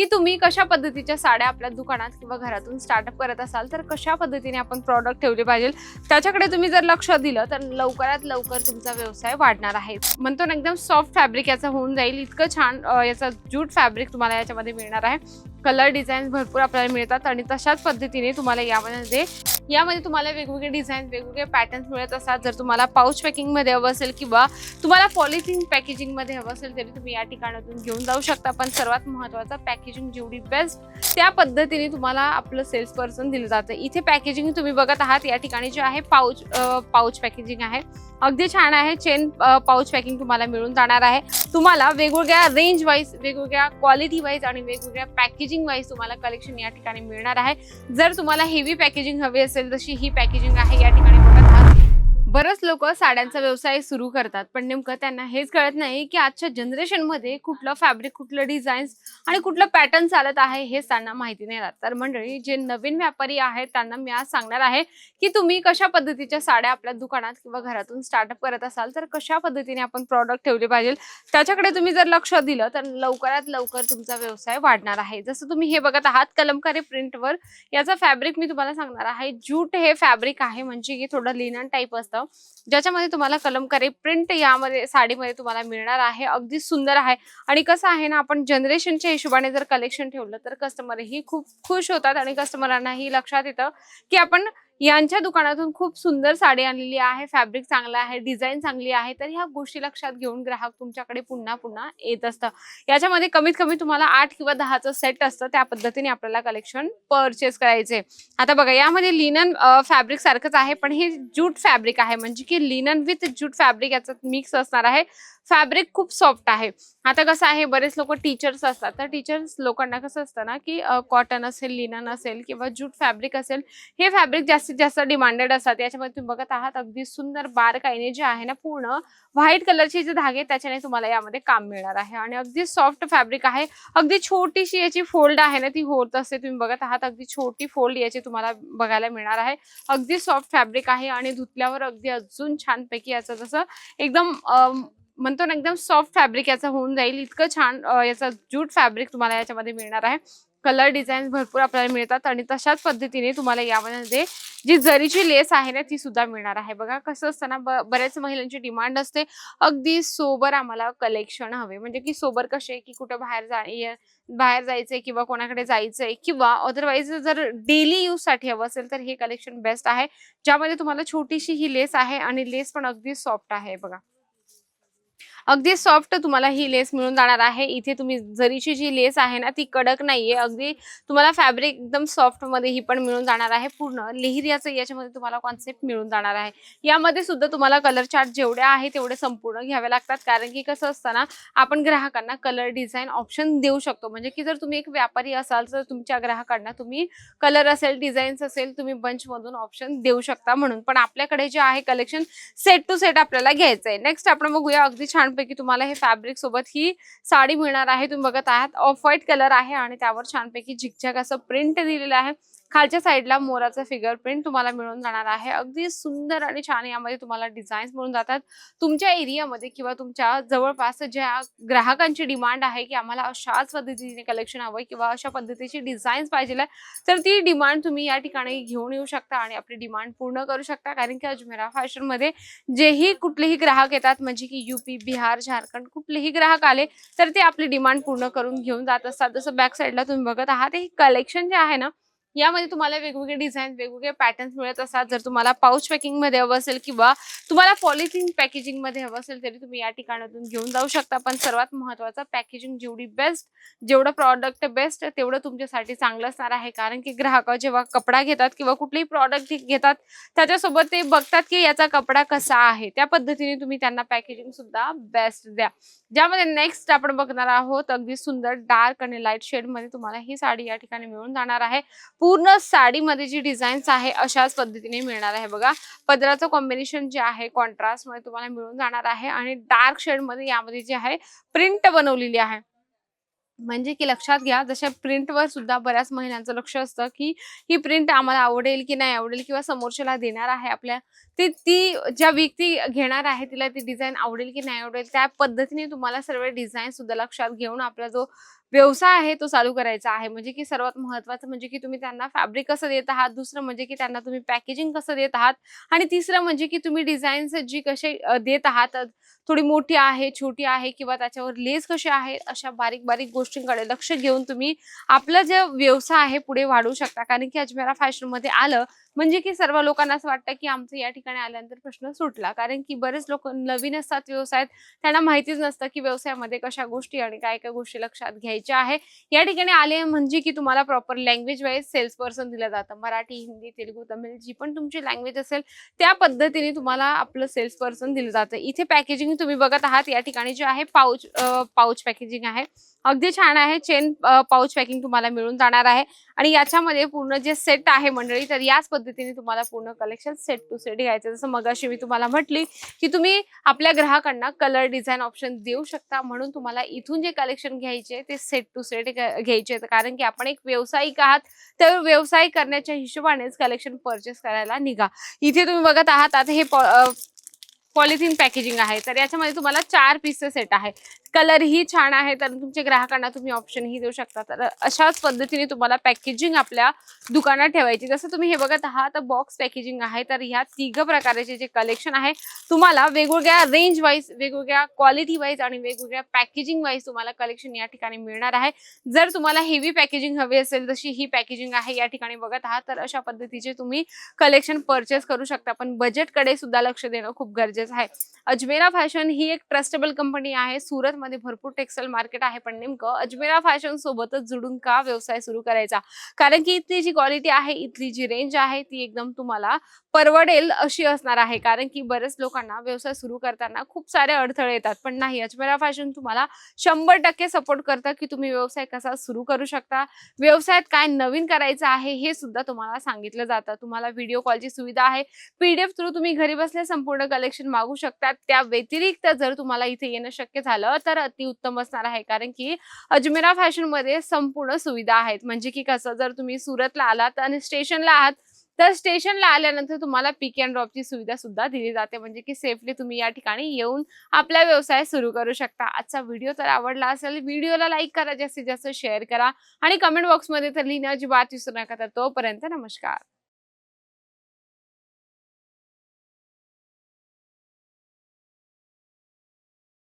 की तुम्ही कशा पद्धतीच्या साड्या आपल्या दुकानात किंवा घरातून स्टार्टअप करत असाल तर कशा पद्धतीने आपण प्रॉडक्ट ठेवले पाहिजे त्याच्याकडे तुम्ही जर लक्ष दिलं तर लवकरात लवकर तुमचा व्यवसाय वाढणार आहे। म्हणतो ना एकदम सॉफ्ट फॅब्रिक याचा होऊन जाईल, इतकं छान याचा ज्यूट फॅब्रिक तुम्हाला याच्यामध्ये मिळणार आहे। कलर डिझाईन भरपूर आपल्याला मिळतात आणि तशाच पद्धतीने तुम्हाला यामध्ये तुम्हाला वेगवेगळे डिझाईन वेगवेगळे पॅटर्न्स मिळत असतात। जर तुम्हाला पाऊच पॅकिंग मध्ये हवं असेल किंवा तुम्हाला पॉलिथिन पॅकेजिंग मध्ये हवं असेल तरी तुम्ही या ठिकाणातून घेऊन जाऊ शकता। पण सर्वात महत्त्वाचं पॅकेजिंग जेवढी बेस्ट त्या पद्धतीने तुम्हाला आपलं सेल्स पर्सन दिलं जातं। इथे पॅकेजिंग तुम्ही बघत आहात, या ठिकाणी जे आहे पाऊच पॅकेजिंग आहे, अगदी छान आहे। चेन पाऊच पॅकिंग तुम्हाला मिळून जाणार आहे। तुम्हाला वेगवेगळ्या रेंज वाईज वेगवेगळ्या क्वालिटी वाईज आणि वेगवेगळ्या पॅकेजिंग वाईज तुम्हाला कलेक्शन या ठिकाणी मिळणार आहे। जर तुम्हाला हेवी पॅकेजिंग हवी असेल जशी ही पॅकेजिंग आहे, या ठिकाणी बघत आहात बरेच लोक साड्यांचा व्यवसाय सुरू करतात, पण नेमकं त्यांना हेच कळत नाही की आजच्या जनरेशन मध्ये कुठलं फॅब्रिक कुठलं डिझाईन्स आणि कुठलं पॅटर्न चालत आहे हेच त्यांना माहिती नाही राहत। तर मंडळी जे नवीन व्यापारी आहेत त्यांना मी आज सांगणार आहे की तुम्ही कशा पद्धतीच्या साड्या आपल्या दुकानात किंवा घरातून स्टार्टअप करत असाल तर कशा पद्धतीने आपण प्रॉडक्ट ठेवले पाहिजे त्याच्याकडे तुम्ही जर लक्ष दिलं तर लवकरात लवकर तुमचा व्यवसाय वाढणार आहे। जसं तुम्ही हे बघत आहात कलमकारी प्रिंटवर याचा फॅब्रिक मी तुम्हाला सांगणार आहे। ज्यूट हे फॅब्रिक आहे, म्हणजे की थोडं लिनन टाइप असतं ज्याच्यामध्ये तुम्हाला कलमकारी प्रिंट यामध्ये साडीमध्ये तुम्हाला मिळणार आहे। अगदी सुंदर आहे आणि कसं आहे ना, आपण जनरेशनच्या हिशोबाने जर कलेक्शन ठेवलं तर कस्टमरही खूप खुश होतात आणि कस्टमरांनाही लक्षात येतं की आपण यांच्या दुकानातून खूप सुंदर साडी आणलेली आहे, फॅब्रिक चांगला आहे, डिझाईन चांगली आहे। तर ह्या गोष्टी लक्षात घेऊन ग्राहक तुमच्याकडे पुन्हा पुन्हा येत असतं। याच्यामध्ये कमीत कमी तुम्हाला 8 किंवा 10चं सेट असतं, त्या पद्धतीने आपल्याला कलेक्शन परचेस करायचे। आता बघा यामध्ये लिनन फॅब्रिक सारखंच आहे, पण हे ज्यूट फॅब्रिक आहे, म्हणजे की लिनन विथ ज्यूट फॅब्रिक याचा मिक्स असणार आहे। फॅब्रिक खूप सॉफ्ट आहे। आता कसं आहे, बरेच लोक टीचर्स असतात, तर टीचर्स लोकांना कसं असतं ना की कॉटन असेल, लिनन असेल किंवा ज्यूट फॅब्रिक असेल, हे फॅब्रिक जास्तीत जास्त डिमांडेड असतात। याच्यामध्ये तुम्ही बघत आहात अगदी सुंदर बारकाईने जे आहे ना पूर्ण व्हाईट कलरचे जे धागे त्याच्याने तुम्हाला यामध्ये काम मिळणार आहे आणि अगदी सॉफ्ट फॅब्रिक आहे। अगदी छोटीशी याची फोल्ड आहे ना ती होत असते, तुम्ही बघत आहात अगदी छोटी फोल्ड याची तुम्हाला बघायला मिळणार आहे। अगदी सॉफ्ट फॅब्रिक आहे आणि धुतल्यावर अगदी अजून छानपैकी याचं जसं एकदम म्हणतो ना एकदम सॉफ्ट फॅब्रिक याचा होऊन जाईल, इतकं छान याचा ज्यूट फॅब्रिक तुम्हाला याच्यामध्ये मिळणार आहे। कलर डिझाईन भरपूर आपल्याला मिळतात आणि तशाच पद्धतीने तुम्हाला यामध्ये जी जरीची लेस आहे ना ती सुद्धा मिळणार आहे। बघा कसं असतं ना, बऱ्याच महिलांची डिमांड असते अगदी सोबर आम्हाला कलेक्शन हवे, म्हणजे की सोबर कसे की कुठं बाहेर जायचंय किंवा कोणाकडे जायचंय किंवा अदरवाईज जर डेली यूज साठी हवं असेल तर हे कलेक्शन बेस्ट आहे, ज्यामध्ये तुम्हाला छोटीशी ही लेस आहे आणि लेस पण अगदी सॉफ्ट आहे। बघा अगदी सॉफ्ट तुम्हाला ही लेस मिळून जाणार आहे। इथे तुम्ही जरीची जी लेस आहे ना ती कडक नाहीये, अगदी तुम्हाला फॅब्रिक एकदम सॉफ्ट मध्ये ही पण मिळून जाणार आहे। पूर्ण लेहरियाचं याच्यामध्ये तुम्हाला कॉन्सेप्ट मिळून जाणार आहे। यामध्ये सुद्धा तुम्हाला कलर चार्ट जेवढे आहे तेवढे संपूर्ण घ्यावे लागतात, कारण की कसं असतं ना, आपण ग्राहकांना कलर डिझाईन ऑप्शन देऊ शकतो, म्हणजे की जर तुम्ही एक व्यापारी असाल तर तुमच्या ग्राहकांना तुम्ही कलर असेल डिझाईन्स असेल तुम्ही बंच मधून ऑप्शन देऊ शकता म्हणून। पण आपल्याकडे जे आहे कलेक्शन सेट टू सेट आपल्याला घ्यायचंय। नेक्स्ट आपण बघूया अगदी छानपैकी तुम्हाला हे फॅब्रिक सोबत ही साडी मिळणार आहे। तुम्ही बघत आहात ऑफ व्हाईट कलर आहे आणि त्यावर छानपैकी झिकझॅक असं प्रिंट दिलेलं आहे। खालच्या साईडला मोराचा फिगर प्रिंट तुम्हाला मिळून जाणार आहे। अगदी सुंदर आणि छान यामध्ये तुम्हाला डिझाईन्स मिळून जातात। तुमच्या एरियामध्ये किंवा तुमच्या जवळपास ज्या ग्राहकांची डिमांड आहे की आम्हाला अशाच पद्धतीने कलेक्शन हवंय किंवा अशा पद्धतीची डिझाईन्स पाहिजे, तर ती डिमांड तुम्ही या ठिकाणी घेऊन येऊ शकता आणि आपली डिमांड पूर्ण करू शकता। कारण की अजमेरा फॅशन मध्ये जेही कुठलेही ग्राहक येतात, म्हणजे की यूपी, बिहार, झारखंड कुठलेही ग्राहक आले तर ते आपली डिमांड पूर्ण करून घेऊन जात असतात। जसं बॅक साईडला तुम्ही बघत आहात हे कलेक्शन जे आहे ना यामध्ये तुम्हाला वेगवेगळे डिझाईन वेगवेगळे पॅटर्न्स मिळत असतात। जर तुम्हाला पाऊच पॅकिंग मध्ये हवं असेल किंवा तुम्हाला पॉलिथिन पॅकेजिंग मध्ये हवं असेल तरी तुम्ही या ठिकाणातून घेऊन जाऊ शकता। पण सर्वात महत्त्वाचं पॅकेजिंग जेवढी बेस्ट, जेवढं प्रॉडक्ट बेस्ट तेवढं तुमच्यासाठी चांगलं असणार आहे। कारण की ग्राहक जेव्हा कपडा घेतात किंवा कुठलेही प्रॉडक्ट घेतात त्याच्यासोबत ते बघतात की याचा कपडा कसा आहे, त्या पद्धतीने तुम्ही त्यांना पॅकेजिंग सुद्धा बेस्ट द्या। ज्यामध्ये नेक्स्ट आपण बघणार आहोत अगदी सुंदर डार्क आणि लाईट शेड मध्ये तुम्हाला ही साडी या ठिकाणी मिळून जाणार आहे। पूर्ण साडीमध्ये जी डिझाईन्स आहे अशाच पद्धतीने मिळणार आहे। बघा पदराचं कॉम्बिनेशन जे आहे कॉन्ट्रास्ट मध्ये तुम्हाला मिळून जाणार आहे आणि डार्क शेड मध्ये यामध्ये जे आहे प्रिंट बनवलेली आहे, म्हणजे की लक्षात घ्या जशा प्रिंटवर सुद्धा बऱ्याच महिलांचं लक्ष असतं की ही प्रिंट आम्हाला आवडेल की नाही आवडेल किंवा समोरच्याला देणार आहे आपल्या ती ज्या व्यक्ती घेणार आहे तिला ती डिझाईन आवडेल की नाही आवडेल, त्या पद्धतीने तुम्हाला सर्व डिझाईन सुद्धा लक्षात घेऊन आपला जो व्यवसाय आहे तो चालू करायचा आहे. म्हणजे की सर्वात महत्त्वाचं म्हणजे की तुम्ही त्यांना फॅब्रिक कसं देत आहात, दुसरं म्हणजे की त्यांना तुम्ही पॅकेजिंग कसं देत आहात आणि तिसरं म्हणजे की तुम्ही डिझाईन्स जी कसे देत आहात, थोडी मोठी आहे, छोटी आहे किंवा त्याच्यावर लेस कसे आहे, अशा बारीक-बारीक गोष्टींकडे लक्ष घेऊन तुम्ही आपला जो व्यवसाय आहे पुढे वाढवू शकता. कारण की अजमेरा फॅशनमध्ये आलं म्हणजे की सर्व लोकांना असं वाटतं की आमचं या ठिकाणी आल्यानंतर प्रश्न सुटला. कारण की बरेच लोक नवीन असतात व्यवसायात, त्यांना माहितीच नसतं की व्यवसायामध्ये कशा गोष्टी आणि काय-काय गोष्टी लक्षात घ्यायच्या आहे. या ठिकाणी आले म्हणजे की तुम्हाला proper language wise sales person दिलं जातं. मराठी, हिंदी, तेलुगू, तमिळ जी पण तुमची लँग्वेज असेल त्या पद्धतीने तुम्हाला आपलं सेल्स पर्सन दिलं जातं. इथे पॅकेजिंग तुम्ही बघत आहात या ठिकाणी जे आहे पाउच पॅकेजिंग आहे. अगदी छान आहे. चेन पाउच पॅकिंग तुम्हाला मिळून जाणार आहे आणि याच्यामध्ये पूर्ण जे सेट आहे मंडळी, तर याच पद्धतीने तुम्हाला पूर्ण कलेक्शन सेट टू सेट घ्यायचं. जसं मगाशी मी तुम्हाला म्हटली की तुम्ही आपल्या ग्राहकांना कलर डिझाइन ऑप्शन देऊ शकता, म्हणून तुम्हाला इथून जे कलेक्शन घ्यायचे ते सेट टू सेट घ्यायचे. कारण की आपण एक व्यावसायिक आहात, तर व्यवसाय करण्याच्या हिशोबानेच कलेक्शन परचेस करायला निघा. इथे तुम्ही बघत आहात आता हे पॉलिथिन पॅकेजिंग आहे, तर याच्यामध्ये तुम्हाला 4 पीसचे सेट आहे. कलर ही छान आहे, तर तुमच्या ग्राहकांना तुम्ही ऑप्शन ही देऊ शकता. तर अशाच पद्धतीने तुम्हाला पॅकेजिंग आपल्या दुकानात ठेवायची. जसं तुम्ही हे बघत आहात बॉक्स पॅकेजिंग आहे, तर ह्या तिघ प्रकारचे जे कलेक्शन आहे तुम्हाला वेगवेगळ्या रेंज वाईज, वेगवेगळ्या क्वालिटी वाईज आणि वेगवेगळ्या पॅकेजिंग वाईज तुम्हाला कलेक्शन या ठिकाणी मिळणार आहे. जर तुम्हाला हेवी पॅकेजिंग हवी असेल, जशी ही पॅकेजिंग आहे या ठिकाणी बघत आहात, तर अशा पद्धतीचे तुम्ही कलेक्शन परचेस करू शकता. पण बजेटकडे सुद्धा लक्ष देणं खूप गरजेचं आहे. अजमेरा फॅशन ही एक ट्रस्टेबल कंपनी आहे. सुरतमध्ये भरपूर टेक्सटाईल मार्केट आहे, पण नेमकं अजमेरा फॅशन सोबतच जुडून का व्यवसाय सुरू करायचा? कारण की इथली जी क्वालिटी आहे, इथली जी रेंज आहे ती एकदम तुम्हाला परवडेल अशी असणार आहे. कारण की बरेच लोकांना व्यवसाय सुरू करताना खूप सारे अडथळे येतात, पण नाही, अजमेरा फॅशन तुम्हाला 100% सपोर्ट करतं की तुम्ही व्यवसाय कसा सुरू करू शकता, व्यवसायात काय नवीन करायचं आहे हे सुद्धा तुम्हाला सांगितलं जातं. तुम्हाला व्हिडिओ कॉलची सुविधा आहे. PDF थ्रू तुम्ही घरी बसल्या संपूर्ण कलेक्शन मागवू शकता. त्या व्यतिरिक्त जर तुम्हाला इथे येणं शक्य झालं तर अतिउत्तम असणार आहे. कारण की अजमेरा फॅशनमध्ये संपूर्ण सुविधा आहेत. म्हणजे की कसं, जर तुम्ही सुरतला आलात आणि स्टेशनला आहात, तर स्टेशनला आल्यानंतर तुम्हाला पिक अँड ड्रॉपची सुविधा सुद्धा दिली जाते. म्हणजे की सेफली तुम्ही या ठिकाणी येऊन आपला व्यवसाय सुरू करू शकता. आजचा व्हिडिओ तर आवडला असेल, व्हिडिओला लाईक करा, जास्तीत जास्त शेअर करा आणि कमेंट बॉक्समध्ये तर लिहिणं अजिबात विसरू नका. तर तोपर्यंत नमस्कार.